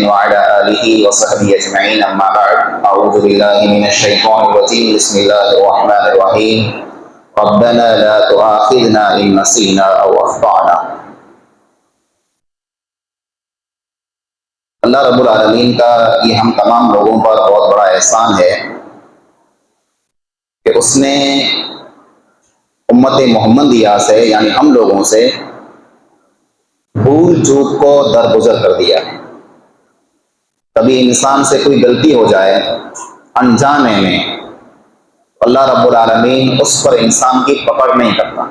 وعلى آله وصحبه أجمعين أما بعد أعوذ بالله من الشيطان الرجيم بسم الله الرحمن الرحيم ربنا لا تؤاخذنا إن نسينا أو أخطأنا۔ اللہ رب العالمین کا یہ ہم تمام لوگوں پر بہت بڑا احسان ہے کہ اس نے امت محمدیہ سے یعنی ہم لوگوں سے بھول چوک کو درگزر کر دیا ہے۔ کبھی انسان سے کوئی غلطی ہو جائے انجانے میں، اللہ رب العالمین اس پر انسان کی پکڑ نہیں کرتا۔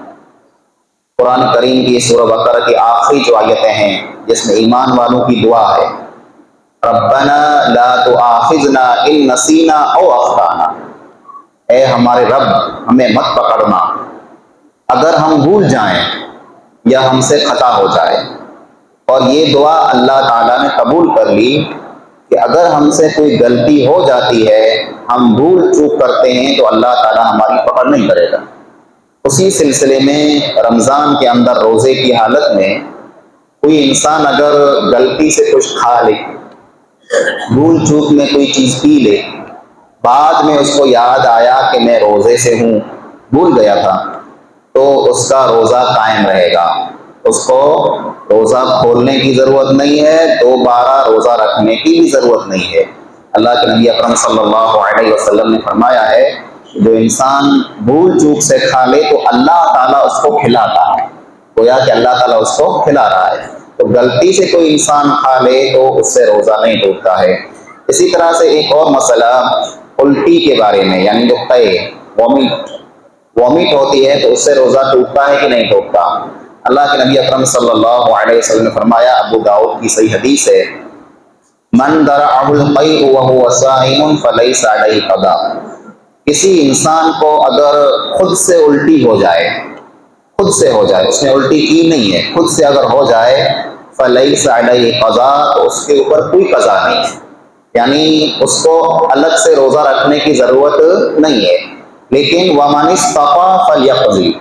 قرآن کریم کی سورہ بقرہ کی آخری جو آیتیں ہیں جس میں ایمان والوں کی دعا ہے، ربنا لا تؤاخذنا ان نسینا او اخطانا، اے ہمارے رب ہمیں مت پکڑنا اگر ہم بھول جائیں یا ہم سے خطا ہو جائے۔ اور یہ دعا اللہ تعالیٰ نے قبول کر لی کہ اگر ہم سے کوئی غلطی ہو جاتی ہے، ہم بھول چوک کرتے ہیں تو اللہ تعالیٰ ہماری پکڑ نہیں کرے گا۔ اسی سلسلے میں رمضان کے اندر روزے کی حالت میں کوئی انسان اگر غلطی سے کچھ کھا لے، بھول چوک میں کوئی چیز پی لے، بعد میں اس کو یاد آیا کہ میں روزے سے ہوں، بھول گیا تھا، تو اس کا روزہ قائم رہے گا۔ اس کو روزہ کھولنے کی ضرورت نہیں ہے، دوبارہ روزہ رکھنے کی بھی ضرورت نہیں ہے۔ اللہ کے نبی اکرم صلی اللہ علیہ وسلم نے فرمایا ہے جو انسان بھول چوک سے کھا لے تو اللہ تعالیٰ اس کو کھلاتا ہے، گویا کہ اللہ تعالیٰ اس کو کھلا رہا ہے۔ تو غلطی سے کوئی انسان کھا لے تو اس سے روزہ نہیں ٹوٹتا ہے۔ اسی طرح سے ایک اور مسئلہ الٹی کے بارے میں، یعنی جو وامٹ ہوتی ہے تو اس سے روزہ ٹوٹتا ہے کہ نہیں ٹوٹتا۔ اللہ کے نبی اکرم صلی اللہ علیہ وسلم نے فرمایا، ابو داؤد کی صحیح حدیث ہے، من درعہ القیء وہو صائم فلیس علیہ قضاء، کسی انسان کو اگر خود سے الٹی ہو جائے، خود سے ہو جائے، اس نے الٹی کی نہیں ہے، خود سے اگر ہو جائے، فلیس علیہ قضاء، تو اس کے اوپر کوئی قضا نہیں ہے، یعنی اس کو الگ سے روزہ رکھنے کی ضرورت نہیں ہے۔ لیکن وَمَنِ اسْتَطَاعَ فَلْيَقْضِ،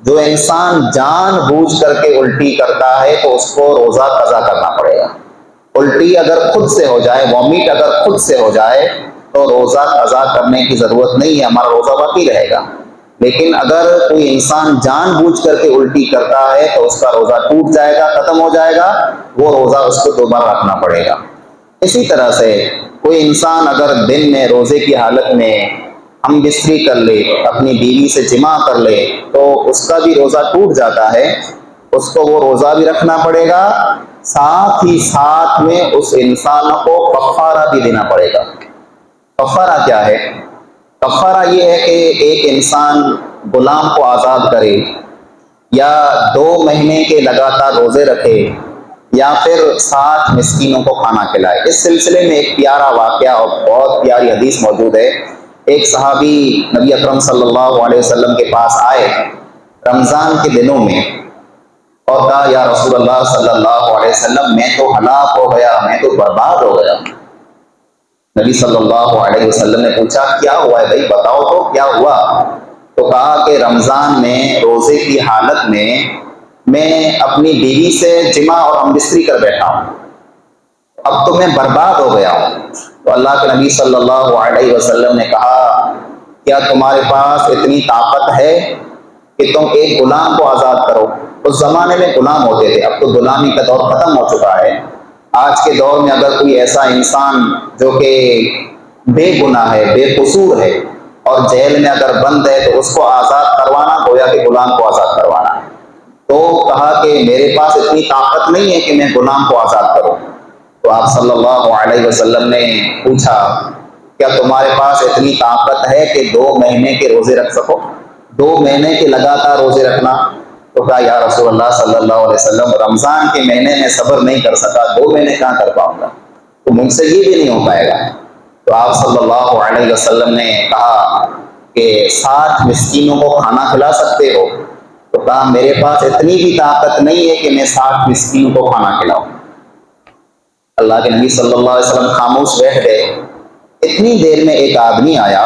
جو انسان جان بوجھ کر کے الٹی کرتا ہے تو اس کو روزہ قضا کرنا پڑے گا۔ الٹی اگر خود سے ہو جائے، وامٹ اگر خود سے ہو جائے تو روزہ قضا کرنے کی ضرورت نہیں ہے، ہمارا روزہ باقی رہے گا۔ لیکن اگر کوئی انسان جان بوجھ کر کے الٹی کرتا ہے تو اس کا روزہ ٹوٹ جائے گا، ختم ہو جائے گا، وہ روزہ اس کو دوبارہ رکھنا پڑے گا۔ اسی طرح سے کوئی انسان اگر دن میں روزے کی حالت میں ہم بستری کر لے، اپنی بیوی سے جماع کر لے تو اس کا بھی روزہ ٹوٹ جاتا ہے، اس کو وہ روزہ بھی رکھنا پڑے گا، ساتھ ہی ساتھ میں اس انسان کو کفارہ بھی دینا پڑے گا۔ کفارہ کیا ہے؟ کفارہ یہ ہے کہ ایک انسان غلام کو آزاد کرے، یا 2 مہینے کے لگاتار روزے رکھے، یا پھر 7 مسکینوں کو کھانا کھلائے۔ اس سلسلے میں ایک پیارا واقعہ اور بہت پیاری حدیث موجود ہے۔ ایک صحابی نبی اکرم صلی اللہ علیہ وسلم کے پاس آئے رمضان کے دنوں میں اور کہا، یا رسول اللہ صلی اللہ علیہ وسلم میں تو ہلاک ہو گیا، میں تو برباد ہو گیا۔ نبی صلی اللہ علیہ وسلم نے پوچھا، کیا ہوا ہے بھائی، بتاؤ تو کیا ہوا؟ تو کہا کہ رمضان میں روزے کی حالت میں اپنی بیوی سے جماع اور ہم بستری کر بیٹھا ہوں، اب تو میں برباد ہو گیا ہوں۔ تو اللہ کے نبی صلی اللہ علیہ وسلم نے کہا، کیا تمہارے پاس اتنی طاقت ہے کہ تم ایک غلام کو آزاد کرو؟ اس زمانے میں غلام ہوتے تھے، اب تو غلامی کا دور ختم ہو چکا ہے۔ آج کے دور میں اگر کوئی ایسا انسان جو کہ بے گناہ ہے، بے قصور ہے، اور جیل میں اگر بند ہے تو اس کو آزاد کروانا گویا کہ غلام کو آزاد کروانا ہے۔ تو کہا کہ میرے پاس اتنی طاقت نہیں ہے کہ میں غلام کو آزاد کروں۔ تو آپ صلی اللہ علیہ وسلم نے پوچھا، کیا تمہارے پاس اتنی طاقت ہے کہ 2 مہینے کے روزے رکھ سکو، 2 مہینے کے لگاتار روزے رکھنا؟ تو کہا، یا رسول اللہ صلی اللہ علیہ وسلم رمضان کے مہینے میں صبر نہیں کر سکا، 2 مہینے کہاں کر پاؤں گا، تو مجھ سے یہ بھی نہیں ہو پائے گا۔ تو آپ صلی اللہ علیہ وسلم نے کہا کہ 60 مسکینوں کو کھانا کھلا سکتے ہو؟ تو کہا، میرے پاس اتنی بھی طاقت نہیں ہے کہ میں 60 مسکینوں کو کھانا کھلاؤں۔ اللہ کے نبی صلی اللہ علیہ وسلم خاموش بیٹھ گئے۔ اتنی دیر میں ایک آدمی آیا،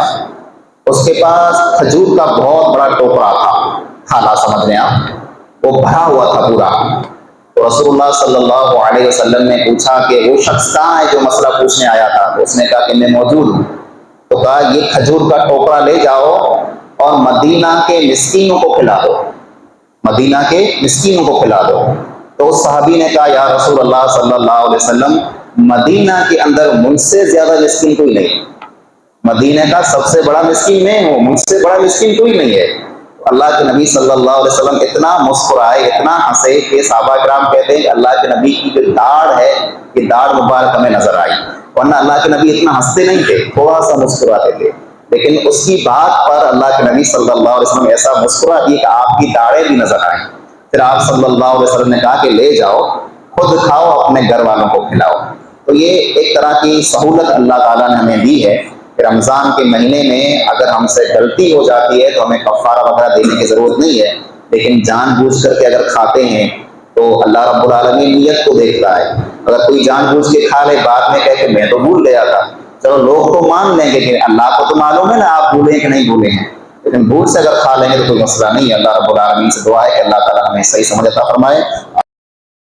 اس کے پاس کھجور کا بہت بڑا ٹوکرا تھا، تھالا سمجھ لیں آپ، وہ بھرا ہوا تھا پورا۔ تو رسول اللہ صلی اللہ علیہ وسلم نے پوچھا کہ وہ شخص کہاں ہے جو مسئلہ پوچھنے آیا تھا؟ تو اس نے کہا کہ میں موجود ہوں۔ تو کہا یہ کھجور کا ٹوکرا لے جاؤ اور مدینہ کے مسکینوں کو کھلا دو، مدینہ کے مسکینوں کو کھلا دو۔ تو اس صحابی نے کہا یا رسول اللہ صلی اللہ علیہ وسلم، مدینہ کے اندر مجھ سے زیادہ مسکین کوئی نہیں، مدینہ کا سب سے بڑا مسکین میں ہوں، مجھ سے بڑا مسکین کوئی نہیں ہے۔ اللہ کے نبی صلی اللہ علیہ وسلم اتنا مسکرائے، اتنا ہنسے کہ صحابہ کرام کہتے ہیں کہ اللہ کے نبی کی جو داڑھ ہے یہ داڑھ مبارک ہمیں نظر آئی، ورنہ اللہ کے نبی اتنا ہنستے نہیں تھے، تھوڑا سا مسکراتے تھے، لیکن اس کی بات پر اللہ کے نبی صلی اللہ علیہ وسلم ایسا مسکرا دیے کہ آپ کی داڑھیں بھی نظر آئیں۔ پھر آپ صلی اللہ علیہ وسلم نے کہا کہ لے جاؤ، خود کھاؤ، اپنے گھر والوں کو کھلاؤ۔ تو یہ ایک طرح کی سہولت اللہ تعالیٰ نے ہمیں دی ہے کہ رمضان کے مہینے میں اگر ہم سے غلطی ہو جاتی ہے تو ہمیں کفارہ وغیرہ دینے کی ضرورت نہیں ہے، لیکن جان بوجھ کر کے اگر کھاتے ہیں تو اللہ رب العالمین نیت کو دیکھتا ہے۔ اگر کوئی جان بوجھ کے کھا لے، بعد میں کہے کہ میں تو بھول گیا تھا، چلو لوگ تو مان لیں گے کہ اللہ کو تو معلوم ہے نا آپ بھولیں کہ نہیں بھولے ہیں، لیکن بھول سے اگر کھا لیں گے تو کوئی مسئلہ نہیں ہے۔ اللہ رب العالمین سے دعا ہے کہ اللہ تعالیٰ ہمیں صحیح سمجھ عطا فرمائے۔